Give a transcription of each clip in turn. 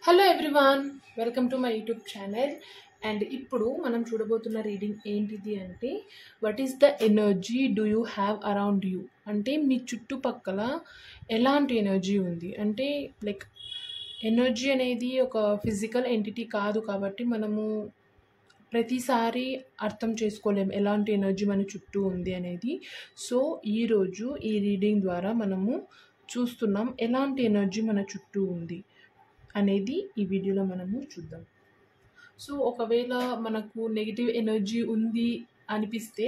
Hello everyone, welcome to my YouTube channel. And ఇప్పుడు మనం చూడబోతున్న reading ఏంటిది అంటే, what is the energy do you have around you? అంటే మీ చుట్టుపక్కల ఎలాంటి ఎనర్జీ ఉంది అంటే, లైక్ ఎనర్జీ అనేది ఒక ఫిజికల్ ఎంటిటీ కాదు కాబట్టి మనము ప్రతిసారి అర్థం చేసుకోలేం ఎలాంటి ఎనర్జీ మన చుట్టూ ఉంది అనేది. సో ఈరోజు ఈ రీడింగ్ ద్వారా మనము చూస్తున్నాం ఎలాంటి ఎనర్జీ మన చుట్టూ ఉంది అనేది ఈ వీడియోలో మనము చూద్దాం. సో ఒకవేళ మనకు నెగిటివ్ ఎనర్జీ ఉంది అనిపిస్తే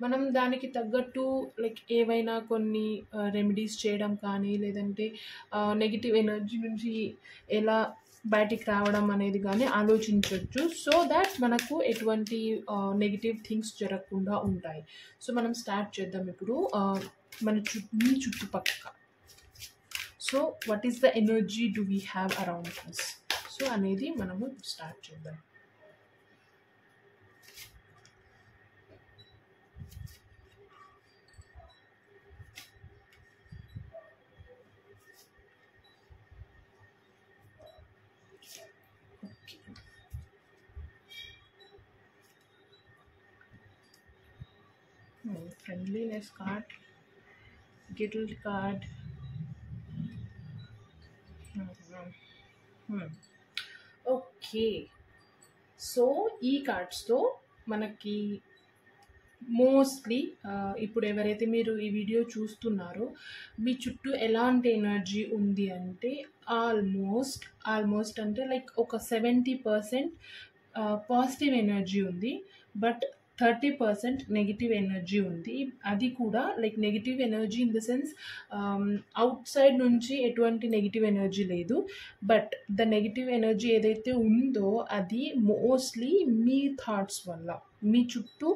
మనం దానికి తగ్గట్టు లైక్ ఏవైనా కొన్ని రెమెడీస్ చేయడం కానీ, లేదంటే నెగిటివ్ ఎనర్జీ నుంచి ఎలా బయటికి రావడం అనేది కానీ ఆలోచించవచ్చు. సో దాట్ మనకు ఎటువంటి నెగిటివ్ థింగ్స్ జరగకుండా ఉంటాయి. సో మనం స్టార్ట్ చేద్దాం ఇప్పుడు. మీ చుట్టుపక్కల so what is the energy do we have around us? So అనేది మనము స్టార్ట్ చేద్దాం. Friendliness card, guilt card, okay. So ఈ కార్డ్స్తో మనకి మోస్ట్లీ ఇప్పుడు ఎవరైతే మీరు ఈ వీడియో చూస్తున్నారో మీ చుట్టూ ఎలాంటి ఎనర్జీ ఉంది అంటే, ఆల్మోస్ట్ అంటే లైక్ ఒక 70% పాజిటివ్ ఎనర్జీ ఉంది, బట్ 30% నెగిటివ్ ఎనర్జీ ఉంది. అది కూడా like negative energy in the sense out side నుంచి ఎటువంటి నెగిటివ్ ఎనర్జీ లేదు, బట్ ద నెగిటివ్ ఎనర్జీ ఏదైతే ఉందో అది మోస్ట్లీ మీ థాట్స్ వల్ల, మీ చుట్టూ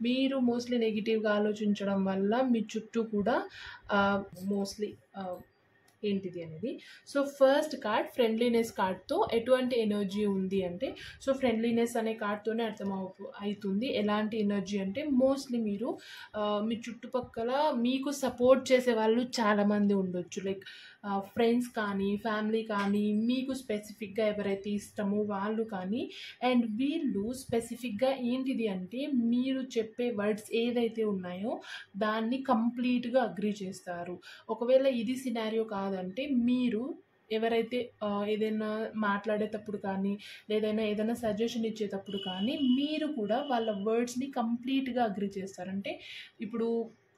మీరు మోస్ట్లీ నెగిటివ్గా ఆలోచించడం వల్ల మీ చుట్టూ కూడా మోస్ట్లీ ఏంటిది అనేది. సో ఫస్ట్ కార్డ్ ఫ్రెండ్లీనెస్ కార్డ్తో ఎటువంటి ఎనర్జీ ఉంది అంటే, సో ఫ్రెండ్లీనెస్ అనే కార్డ్తోనే అవుతుంది ఎలాంటి ఎనర్జీ అంటే, మోస్ట్లీ మీరు మీ చుట్టుపక్కల మీకు సపోర్ట్ చేసే వాళ్ళు చాలామంది ఉండొచ్చు. లైక్ ఫ్రెండ్స్ కానీ, ఫ్యామిలీ కానీ, మీకు స్పెసిఫిక్గా ఎవరైతే ఇష్టమో వాళ్ళు కానీ, అండ్ వీళ్ళు స్పెసిఫిక్గా ఏంటిది అంటే మీరు చెప్పే వర్డ్స్ ఏదైతే ఉన్నాయో దాన్ని కంప్లీట్గా అగ్రీ చేస్తారు. ఒకవేళ ఇది సినారియో కాదంటే, మీరు ఎవరైతే ఏదైనా మాట్లాడేటప్పుడు కానీ, ఏదైనా సజెషన్ ఇచ్చేటప్పుడు కానీ మీరు కూడా వాళ్ళ వర్డ్స్ని కంప్లీట్గా అగ్రీ చేస్తారు. అంటే ఇప్పుడు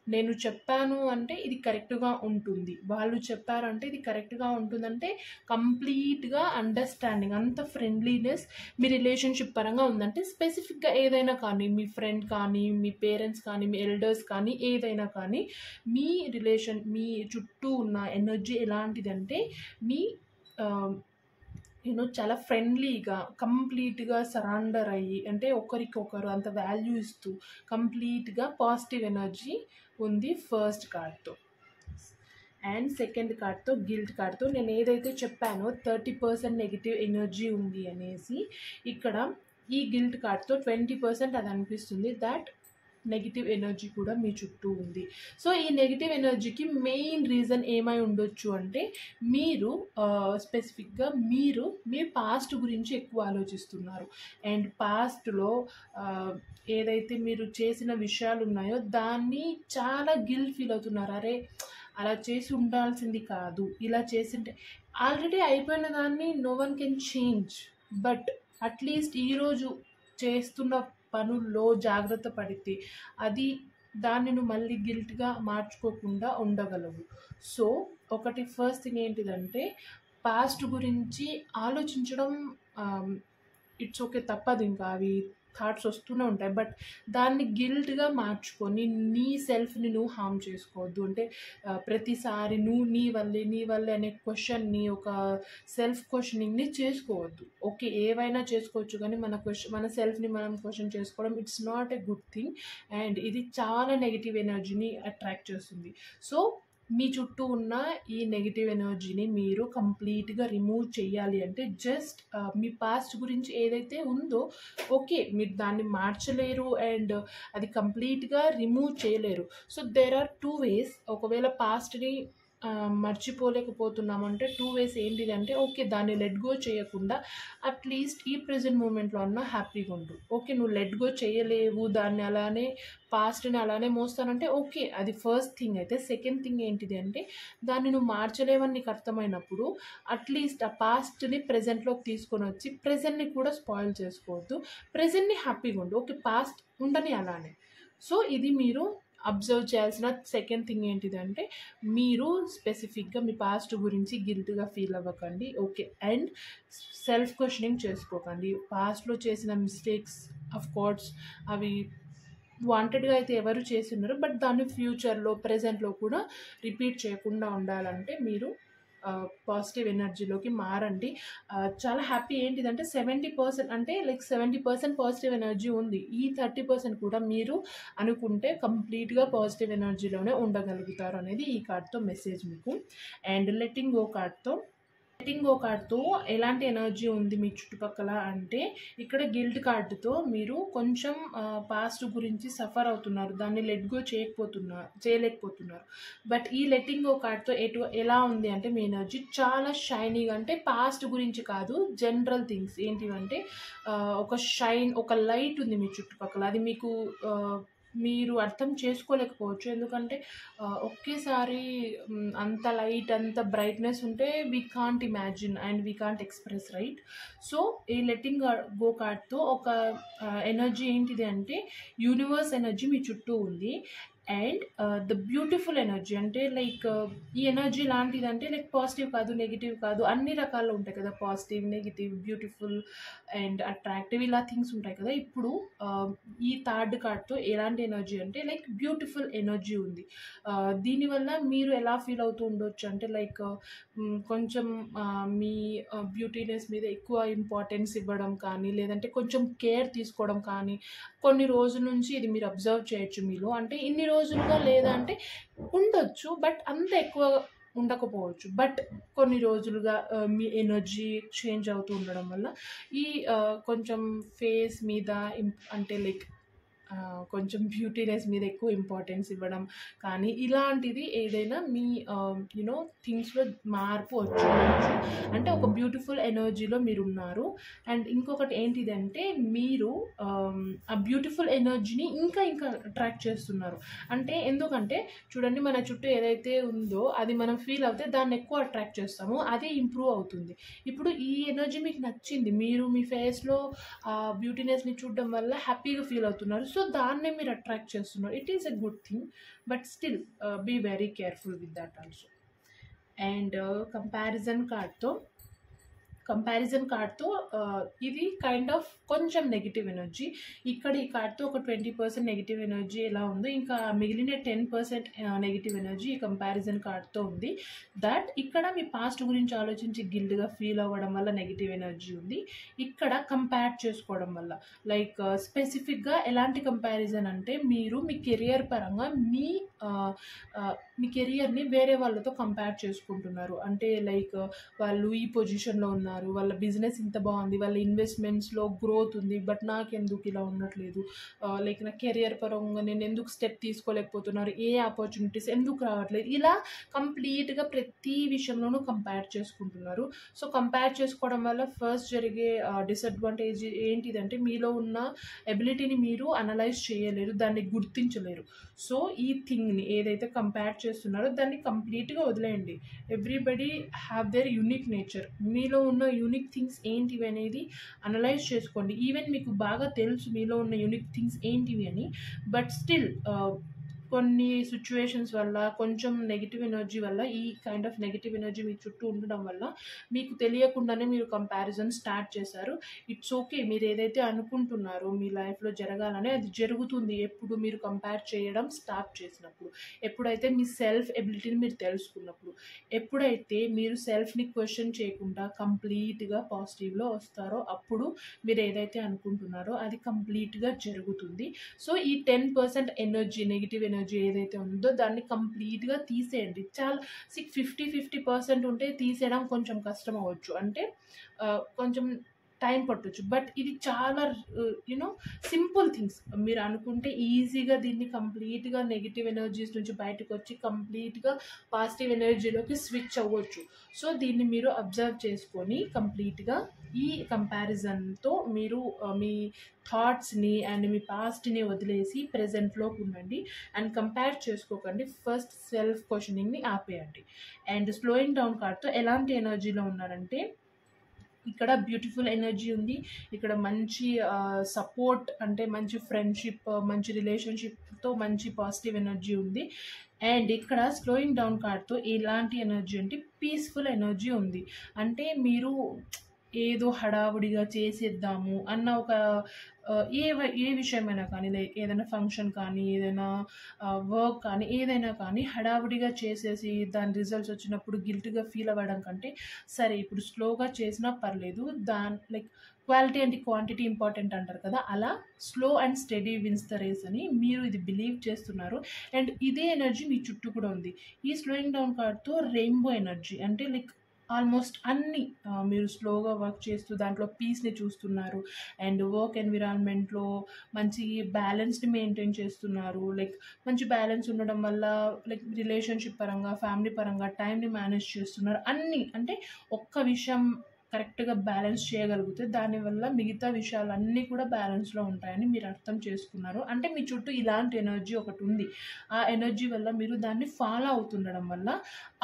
నేను చెప్పాను అంటే ఇది కరెక్ట్గా ఉంటుంది, వాళ్ళు చెప్పారంటే ఇది కరెక్ట్గా ఉంటుందంటే కంప్లీట్గా అండర్స్టాండింగ్, అంత ఫ్రెండ్లీనెస్ మీ రిలేషన్షిప్ పరంగా ఉందంటే, స్పెసిఫిక్గా ఏదైనా కానీ మీ ఫ్రెండ్ కానీ, మీ పేరెంట్స్ కానీ, మీ ఎల్డర్స్ కానీ, ఏదైనా కానీ మీ రిలేషన్, మీ చుట్టూ ఉన్న ఎనర్జీ ఎలాంటిదంటే మీ చాలా ఫ్రెండ్లీగా కంప్లీట్గా సరౌండర్ అయ్యి, అంటే ఒకరికొకరు అంత వాల్యూ ఇస్తూ కంప్లీట్గా పాజిటివ్ ఎనర్జీ ఉంది ఫస్ట్ కార్డ్తో. అండ్ సెకండ్ కార్డ్తో గిల్ట్ కార్డ్తో నేను ఏదైతే చెప్పానో 30% నెగిటివ్ ఎనర్జీ ఉంది అనేసి, ఇక్కడ ఈ గిల్ట్ కార్డ్తో 20% అది అనిపిస్తుంది దట్ నెగిటివ్ ఎనర్జీ కూడా మీ చుట్టూ ఉంది. సో ఈ నెగిటివ్ ఎనర్జీకి మెయిన్ రీజన్ ఏమై ఉండొచ్చు అంటే, మీరు స్పెసిఫిక్గా మీ పాస్ట్ గురించి ఎక్కువ ఆలోచిస్తున్నారు. అండ్ పాస్ట్లో ఏదైతే మీరు చేసిన విషయాలు ఉన్నాయో దాన్ని చాలా గిల్ట్ ఫీల్ అవుతున్నారు. అరే అలా చేసి ఉండాల్సింది కాదు, ఇలా చేసింటే ఆల్రెడీ అయిపోయిన దాన్ని no one can change, but at least ఈరోజు చేస్తున్న పనుల్లో జాగ్రత్త పడితే దాన్ని నువ్వు మళ్ళీ గిల్ట్గా మార్చుకోకుండా ఉండగలవు. సో ఒకటి ఫస్ట్ థింగ్ ఏంటిదంటే, పాస్ట్ గురించి ఆలోచించడం ఇట్స్ ఓకే, తప్పదు, ఇంకా అవి థాట్స్ వస్తూనే ఉంటాయి, బట్ దాన్ని గిల్ట్గా మార్చుకొని నీ సెల్ఫ్ని నువ్వు హార్మ్ చేసుకోవద్దు. అంటే ప్రతిసారి నీ వల్లే అనే క్వశ్చన్ని, ఒక సెల్ఫ్ క్వశ్చనింగ్ని చేసుకోవద్దు. ఓకే ఏవైనా చేసుకోవచ్చు, కానీ మన సెల్ఫ్ని మనం క్వశ్చన్ చేసుకోవడం it's not a good thing, and ఇది చాలా నెగిటివ్ ఎనర్జీని అట్రాక్ట్ చేస్తుంది. సో మీ చుట్టూ ఉన్న ఈ నెగిటివ్ ఎనర్జీని మీరు కంప్లీట్గా రిమూవ్ చేయాలి అంటే, జస్ట్ మీ పాస్ట్ గురించి ఏదైతే ఉందో ఓకే మీరు దాన్ని మార్చలేరు అండ్ అది కంప్లీట్గా రిమూవ్ చేయలేరు. So there are 2 ways. ఒకవేళ పాస్ట్ని మర్చిపోలేకపోతున్నామంటే 2 వేస్ ఏంటిదంటే ఓకే దాన్ని లెట్ గో చేయకుండా అట్లీస్ట్ ఈ ప్రెజెంట్ మూమెంట్లో అన్నా హ్యాపీగా ఉండు. ఓకే నువ్వు లెట్ గో చేయలేవు, దాన్ని అలానే పాస్ట్ని అలానే మోస్తానంటే ఓకే అది ఫస్ట్ థింగ్. అయితే సెకండ్ థింగ్ ఏంటిది అంటే దాన్ని నువ్వు మార్చలేవని నీకు అర్థమైనప్పుడు అట్లీస్ట్ ఆ పాస్ట్ని ప్రెజెంట్లోకి తీసుకొని వచ్చి ప్రెజెంట్ని కూడా స్పాయిల్ చేసుకోవద్దు, ప్రెజెంట్ని హ్యాపీగా ఉండు. ఓకే పాస్ట్ ఉండని అలానే. సో ఇది మీరు అబ్జర్వ్ చేయాల్సిన సెకండ్ థింగ్ ఏంటిదంటే మీరు స్పెసిఫిక్గా మీ పాస్ట్ గురించి గిల్ట్గా ఫీల్ అవ్వకండి. ఓకే అండ్ సెల్ఫ్ క్వశ్చనింగ్ చేసుకోకండి. పాస్ట్లో చేసిన మిస్టేక్స్ ఆఫ్ కోర్స్ అవి వాంటెడ్గా అయితే ఎవరు చేస్తున్నారు, బట్ దాన్ని ఫ్యూచర్లో ప్రెజెంట్లో కూడా రిపీట్ చేయకుండా ఉండాలంటే మీరు పాజిటివ్ ఎనర్జీలోకి మారండి. చాలా హ్యాపీ ఏంటిదంటే 70% అంటే లైక్ 70% పాజిటివ్ ఎనర్జీ ఉంది. ఈ 30% కూడా మీరు అనుకుంటే కంప్లీట్గా పాజిటివ్ ఎనర్జీలోనే ఉండగలుగుతారు అనేది ఈ కార్డ్తో మెసేజ్ మీకు. అండ్ లెట్టింగ్ గో కార్డ్తో ఎలాంటి ఎనర్జీ ఉంది మీ చుట్టుపక్కల అంటే ఇక్కడ గిల్ట్ కార్డుతో మీరు కొంచెం పాస్ట్ గురించి సఫర్ అవుతున్నారు, దాన్ని లెట్ గో చేయలేకపోతున్నారు. బట్ ఈ లెట్టింగ్ గో కార్డ్తో ఎలా ఉంది అంటే మీ ఎనర్జీ చాలా షైనీగా, అంటే పాస్ట్ గురించి కాదు జనరల్ థింగ్స్ ఏంటివంటే ఒక లైట్ ఉంది మీ చుట్టుపక్కల. అది మీకు మీరు అర్థం చేసుకోలేకపోవచ్చు, ఎందుకంటే ఒకేసారి అంత లైట్ అంత బ్రైట్నెస్ ఉంటే we can't imagine and we can't express right. So ఈ లెట్టింగ్ గో కార్డ్తో ఒక ఎనర్జీ ఏంటిది అంటే యూనివర్స్ ఎనర్జీ మీ చుట్టూ ఉంది. అండ్ ద బ్యూటిఫుల్ ఎనర్జీ అంటే లైక్ ఈ ఎనర్జీ లాంటిదంటే లైక్ పాజిటివ్ కాదు నెగిటివ్ కాదు, అన్ని రకాలు ఉంటాయి కదా, positive negative beautiful and attractive ఇలా థింగ్స్ ఉంటాయి కదా. ఇప్పుడు ఈ థర్డ్ కార్డ్తో ఎలాంటి ఎనర్జీ అంటే లైక్ బ్యూటిఫుల్ ఎనర్జీ ఉంది. దీనివల్ల మీరు ఎలా ఫీల్ అవుతూ ఉండొచ్చు అంటే లైక్ కొంచెం మీ బ్యూటీనెస్ మీద ఎక్కువ ఇంపార్టెన్స్ ఇవ్వడం కానీ, లేదంటే కొంచెం కేర్ తీసుకోవడం కానీ కొన్ని రోజుల నుంచి ఇది మీరు అబ్జర్వ్ చేయొచ్చు మీలో. అంటే ఇన్ని రోజులుగా లేదా అంటే ఉండొచ్చు, బట్ అంత ఎక్కువ ఉండకపోవచ్చు, బట్ కొన్ని రోజులుగా మీ ఎనర్జీ చేంజ్ అవుతూ ఉండడం వల్ల ఈ కొంచెం ఫేస్ మీద అంటే లైక్ కొంచెం బ్యూటీనెస్ మీద ఎక్కువ ఇంపార్టెన్స్ ఇవ్వడం కానీ ఇలాంటిది ఏదైనా మీ యూనో థింగ్స్లో మార్పు వచ్చి అంటే ఒక బ్యూటిఫుల్ ఎనర్జీలో మీరు ఉన్నారు. అండ్ ఇంకొకటి ఏంటిదంటే మీరు ఆ బ్యూటిఫుల్ ఎనర్జీని ఇంకా అట్రాక్ట్ చేస్తున్నారు. అంటే ఎందుకంటే చూడండి మన చుట్టూ ఏదైతే ఉందో అది మనం ఫీల్ అవుతే దాన్ని ఎక్కువ అట్రాక్ట్ చేస్తాము, అది ఇంప్రూవ్ అవుతుంది. ఇప్పుడు ఈ ఎనర్జీ మీకు నచ్చింది, మీరు మీ ఫేస్లో బ్యూటీనెస్ని చూడడం వల్ల హ్యాపీగా ఫీల్ అవుతున్నారు, సో దాన్నే మీరు అట్రాక్ట్ చేస్తున్నారు. It is a good thing, but still be very careful with that also. And comparison కార్డ్తో ఇది కైండ్ ఆఫ్ కొంచెం నెగిటివ్ ఎనర్జీ. ఇక్కడ ఈ కార్డ్తో ఒక 20% నెగిటివ్ ఎనర్జీ ఎలా ఉందో ఇంకా మిగిలిన 10% నెగిటివ్ ఎనర్జీ ఈ కంపారిజన్ కార్డ్తో ఉంది. దట్ ఇక్కడ మీ పాస్ట్ గురించి ఆలోచించి గిల్డ్గా ఫీల్ అవ్వడం వల్ల నెగిటివ్ ఎనర్జీ ఉంది. ఇక్కడ కంపేర్ చేసుకోవడం వల్ల లైక్ స్పెసిఫిక్గా ఎలాంటి కంపారిజన్ అంటే మీరు మీ కెరియర్ పరంగా మీ కెరియర్ని వేరే వాళ్ళతో కంపేర్ చేసుకుంటున్నారు. అంటే లైక్ వాళ్ళు ఈ పొజిషన్లో ఉన్నారు, వాళ్ళ బిజినెస్ ఇంత బాగుంది, వాళ్ళ ఇన్వెస్ట్మెంట్స్లో గ్రోత్ ఉంది, బట్ నాకెందుకు ఇలా ఉండట్లేదు, లైక్ నా కెరియర్ పరంగా నేను ఎందుకు స్టెప్ తీసుకోలేకపోతున్నారు, ఏ ఆపర్చునిటీస్ ఎందుకు రావట్లేదు, ఇలా కంప్లీట్గా ప్రతి విషయంలోనూ కంపేర్ చేసుకుంటున్నారు. సో కంపేర్ చేసుకోవడం వల్ల ఫస్ట్ జరిగే డిసడ్వాంటేజ్ ఏంటిదంటే మీలో ఉన్న ఎబిలిటీని మీరు అనలైజ్ చేయలేరు, దాన్ని గుర్తించలేరు. సో ఈ థింగ్ని ఏదైతే కంపేర్ చేస్తున్నారో దాన్ని కంప్లీట్గా వదిలేయండి. Everybody have their unique nature. మీలో ఉన్న యూనిక్ థింగ్స్ ఏంటివి అనేది అనలైజ్ చేసుకోండి. ఈవెన్ మీకు బాగా తెలుసు మీలో ఉన్న యూనిక్ థింగ్స్ ఏంటివి అని, బట్ స్టిల్ కొన్ని సిచ్యువేషన్స్ వల్ల కొంచెం నెగిటివ్ ఎనర్జీ వల్ల ఈ కైండ్ ఆఫ్ నెగిటివ్ ఎనర్జీ మీ చుట్టూ ఉండడం వల్ల మీకు తెలియకుండానే మీరు కంపారిజన్ స్టార్ట్ చేశారు. ఇట్స్ ఓకే, మీరు ఏదైతే అనుకుంటున్నారో మీ లైఫ్లో జరగాలని అది జరుగుతుంది ఎప్పుడు మీరు కంపేర్ చేయడం స్టార్ట్ చేసినప్పుడు, ఎప్పుడైతే మీ సెల్ఫ్ ఎబిలిటీని మీరు తెలుసుకున్నప్పుడు, ఎప్పుడైతే మీరు సెల్ఫ్ని క్వశ్చన్ చేయకుండా కంప్లీట్గా పాజిటివ్లో వస్తారో అప్పుడు మీరు ఏదైతే అనుకుంటున్నారో అది కంప్లీట్గా జరుగుతుంది. సో ఈ 10% ఎనర్జీ నెగిటివ్ ఎనర్జీ ఏదైతే ఉందో దాన్ని కంప్లీట్గా తీసేయండి. చాలా 50% ఉంటే తీసేయడం కొంచెం కష్టం అవ్వచ్చు. అంటే కొంచెం టైం పట్టొచ్చు. బట్ ఇది చాలా యూనో సింపుల్ థింగ్స్. మీరు అనుకుంటే ఈజీగా దీన్ని కంప్లీట్గా నెగిటివ్ ఎనర్జీస్ నుంచి బయటకు వచ్చి కంప్లీట్గా పాజిటివ్ ఎనర్జీలోకి స్విచ్ అవ్వచ్చు. సో దీన్ని మీరు అబ్జర్వ్ చేసుకొని కంప్లీట్గా ఈ కంపారిజన్తో మీరు మీ థాట్స్ని అండ్ మీ పాస్ట్ని వదిలేసి ప్రెజెంట్లోకి ఉండండి అండ్ కంపేర్ చేసుకోకండి. ఫస్ట్ సెల్ఫ్ క్వశ్చనింగ్ని ఆపేయండి. అండ్ స్లోయింగ్ డౌన్ కార్డ్తో ఎలాంటి ఎనర్జీలో ఉన్నారంటే ఇక్కడ బ్యూటిఫుల్ ఎనర్జీ ఉంది, ఇక్కడ మంచి సపోర్ట్ అంటే మంచి ఫ్రెండ్షిప్, మంచి రిలేషన్షిప్తో మంచి పాజిటివ్ ఎనర్జీ ఉంది. అండ్ ఇక్కడ స్లోయింగ్ డౌన్ కార్డ్తో ఎలాంటి ఎనర్జీ అంటే పీస్ఫుల్ ఎనర్జీ ఉంది. అంటే మీరు ఏదో హడావుడిగా చేసేద్దాము అన్న ఒక ఏ విషయమైనా కానీ, లైక్ ఏదైనా ఫంక్షన్ కానీ, ఏదైనా వర్క్ కానీ, ఏదైనా కానీ హడావుడిగా చేసేసి దాని రిజల్ట్స్ వచ్చినప్పుడు గిల్ట్గా ఫీల్ అవ్వడం కంటే, సరే ఇప్పుడు స్లోగా చేసినా పర్లేదు, like quality and quantity important అంటారు కదా, అలా slow and steady wins the race అని మీరు ఇది బిలీవ్ చేస్తున్నారు. అండ్ ఇదే ఎనర్జీ మీ చుట్టూ కూడా ఉంది. ఈ స్లోయింగ్ డౌన్ కార్డ్తో రెయిన్బో ఎనర్జీ అంటే లైక్ ఆల్మోస్ట్ అన్నీ మీరు స్లోగా వర్క్ చేస్తూ దాంట్లో పీస్ని చూస్తున్నారు అండ్ వర్క్ ఎన్విరాన్మెంట్లో మంచి బ్యాలెన్స్ని మెయింటైన్ చేస్తున్నారు. లైక్ మంచి బ్యాలెన్స్ ఉండడం వల్ల లైక్ రిలేషన్షిప్ పరంగా, ఫ్యామిలీ పరంగా టైంని మేనేజ్ చేస్తున్నారు. అన్నీ అంటే ఒక్క విషయం కరెక్ట్గా బ్యాలెన్స్ చేయగలిగితే దానివల్ల మిగతా విషయాలన్నీ కూడా బ్యాలెన్స్లో ఉంటాయని మీరు అర్థం చేసుకున్నారు. అంటే మీ చుట్టూ ఇలాంటి ఎనర్జీ ఒకటి ఉంది. ఆ ఎనర్జీ వల్ల మీరు దాన్ని ఫాలో అవుతుండడం వల్ల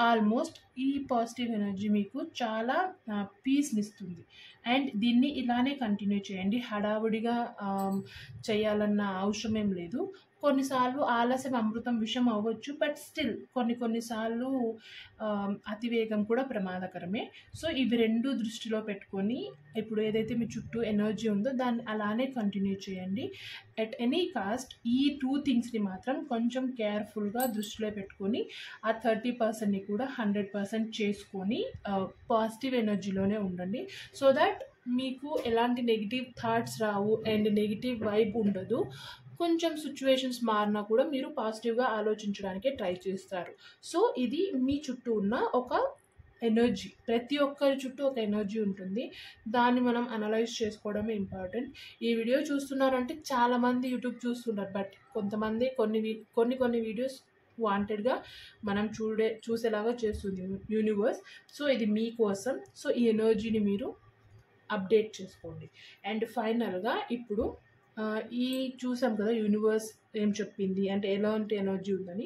ఆల్మోస్ట్ ఈ పాజిటివ్ ఎనర్జీ మీకు చాలా పీస్ని ఇస్తుంది. అండ్ దీన్ని ఇలానే కంటిన్యూ చేయండి. హడావుడిగా చేయాలన్న అవసరం ఏం లేదు. కొన్నిసార్లు ఆలస్యం అమృతం విషయం అవ్వచ్చు, బట్ స్టిల్ కొన్నిసార్లు అతివేగం కూడా ప్రమాదకరమే. సో ఇవి రెండు దృష్టిలో పెట్టుకొని ఇప్పుడు ఏదైతే మీ చుట్టూ ఎనర్జీ ఉందో దాన్ని అలానే కంటిన్యూ చేయండి. ఎట్ ఎనీ కాస్ట్ ఈ 2 థింగ్స్ని మాత్రం కొంచెం కేర్ఫుల్గా దృష్టిలో పెట్టుకొని ఆ 30%ని కూడా 100% చేసుకొని పాజిటివ్ ఎనర్జీలోనే ఉండండి. సో దట్ మీకు ఎలాంటి negative thoughts Rao and negative vibe ఉండదు. కొంచెం సిచ్యువేషన్స్ మారినా కూడా మీరు పాజిటివ్గా ఆలోచించడానికే ట్రై చేస్తారు. సో ఇది మీ చుట్టూ ఉన్న ఒక ఎనర్జీ. ప్రతి ఒక్కరి చుట్టూ ఒక ఎనర్జీ ఉంటుంది. దాన్ని మనం అనలైజ్ చేసుకోవడమే ఇంపార్టెంట్. ఈ వీడియో చూస్తున్నారంటే చాలామంది యూట్యూబ్ చూస్తున్నారు, బట్ కొంతమంది కొన్ని వీడియోస్ వాంటెడ్గా మనం చూసేలాగా చేస్తుంది యూనివర్స్. సో ఇది మీకోసం. సో ఈ ఎనర్జీని మీరు అప్డేట్ చేసుకోండి. అండ్ ఫైనల్గా ఇప్పుడు ఈ చూసాం కదా యూనివర్స్ ఏం చెప్పింది అంటే ఎలాంటి ఎనర్జీ ఉందని.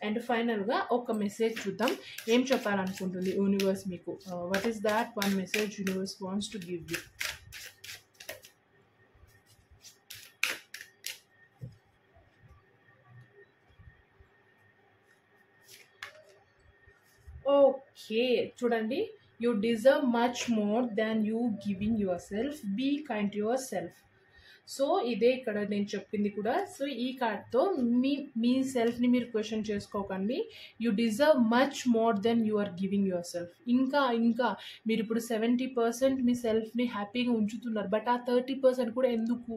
అండ్ ఫైనల్గా ఒక మెసేజ్ చూద్దాం ఏం చెప్పాలనుకుంటుంది యూనివర్స్ మీకు. What is that one message universe wants to give you? Okay, చూడండి. You deserve much more than you giving yourself. Be kind to yourself. So ఇదే ఇక్కడ నేను చెప్పింది కూడా. సో ఈ కార్డ్తో మీ సెల్ఫ్ని మీరు క్వశ్చన్ చేసుకోకండి. You deserve much more than you are giving yourself. ఇంకా మీరు ఇప్పుడు 70% మీ సెల్ఫ్ని హ్యాపీగా ఉంచుతున్నారు, బట్ ఆ 30% కూడా ఎందుకు?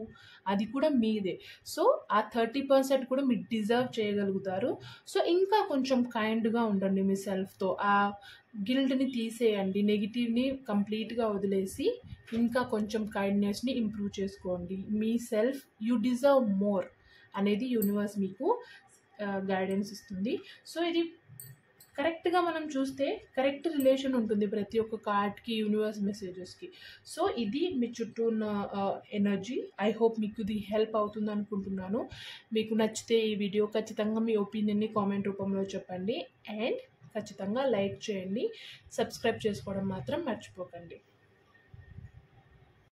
అది కూడా మీదే. సో ఆ 30% కూడా మీరు డిజర్వ్ చేయగలుగుతారు. సో ఇంకా కొంచెం కైండ్గా ఉండండి మీ సెల్ఫ్తో. ఆ గిల్ట్ని తీసేయండి, నెగిటివ్ని కంప్లీట్గా వదిలేసి ఇంకా కొంచెం కైండ్నెస్ని ఇంప్రూవ్ చేసుకోండి. మీ సెల్ఫ్ యూ డిజర్వ్ మోర్ అనేది యూనివర్స్ మీకు గైడెన్స్ ఇస్తుంది. సో ఇది కరెక్ట్గా మనం చూస్తే కరెక్ట్ రిలేషన్ ఉంటుంది ప్రతి ఒక్క కార్డ్కి, యూనివర్స్ మెసేజెస్కి. సో ఇది మీ చుట్టూ ఉన్న ఎనర్జీ. ఐ హోప్ మీకు ఇది హెల్ప్ అవుతుంది అనుకుంటున్నాను. మీకు నచ్చితే ఈ వీడియో ఖచ్చితంగా మీ ఒపీనియన్ని కామెంట్ రూపంలో చెప్పండి. అండ్ ఖచ్చితంగా లైక్ చేయండి. సబ్స్క్రైబ్ చేసుకోవడం మాత్రం మర్చిపోకండి.